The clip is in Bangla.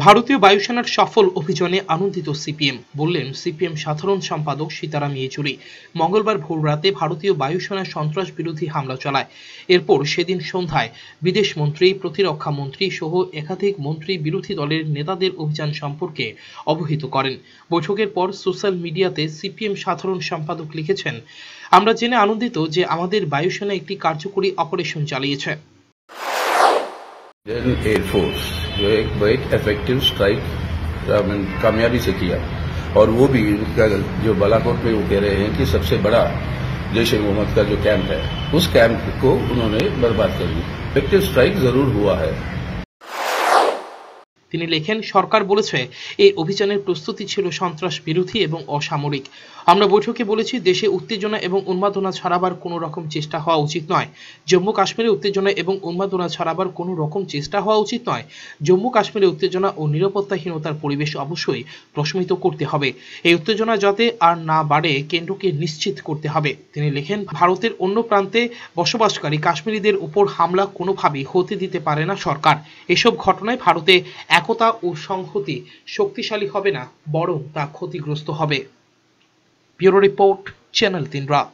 ভারতীয় বায়ুসেনার সফল অভিযানে আনন্দিত সিপিএম, বললেন সিপিএম সাধারণ সম্পাদক সীতারাম ইয়েচুরি। মঙ্গলবার ভোররাতে ভারতীয় বায়ুসেনা সন্ত্রাস বিরোধী হামলা চালায়। এরপর সেদিন সন্ধ্যায় বিদেশমন্ত্রী, প্রতিরক্ষা মন্ত্রী সহ একাধিক মন্ত্রী বিরোধী দলের নেতাদের অভিযান সম্পর্কে অবহিত করেন। বৈঠকের পর সোশ্যাল মিডিয়াতে সিপিএম সাধারণ সম্পাদক লিখেছেন, আমরা জেনে আনন্দিত যে আমাদের বায়ুসেনা একটি কার্যকরী অপারেশন চালিয়েছে। एयरफोर्स जो एक बहुत इफेक्टिव स्ट्राइक कामयाबी से किया, और वो भी उनका जो बालाकोट में वो कह रहे हैं कि सबसे बड़ा जैश ए मोहम्मद का जो कैंप है, उस कैंप को उन्होंने बर्बाद कर दिया। इफेक्टिव स्ट्राइक जरूर हुआ है। তিনি লেখেন, সরকার বলেছে এই অভিযানের প্রস্তুতি ছিল সন্ত্রাস বিরোধী এবং অসামরিক। আমরা বৈঠকে বলেছি, দেশে উত্তেজনা এবং উন্মাদনা ছড়াবার কোনো রকম চেষ্টা হওয়া উচিত নয়। জম্মু কাশ্মীরে উত্তেজনা এবং উন্মাদনা ছড়াবার কোনো রকম চেষ্টা হওয়া উচিত নয়। জম্মু কাশ্মীরে উত্তেজনা ও নিরাপত্তাহীনতার পরিবেশ অবশ্যই প্রশমিত করতে হবে। এই উত্তেজনা যাতে আর না বাড়ে, কেন্দ্রকে নিশ্চিত করতে হবে। তিনি লেখেন, ভারতের অন্য প্রান্তে বসবাসকারী কাশ্মীরিদের উপর হামলা কোনোভাবেই হতে দিতে পারে না সরকার। এসব ঘটনায় ভারতে একতা ও সংহতি শক্তিশালী হবে না, বরং তা ক্ষতিগ্রস্ত হবে। ব্যুরো রিপোর্ট, চ্যানেল 3 রাত।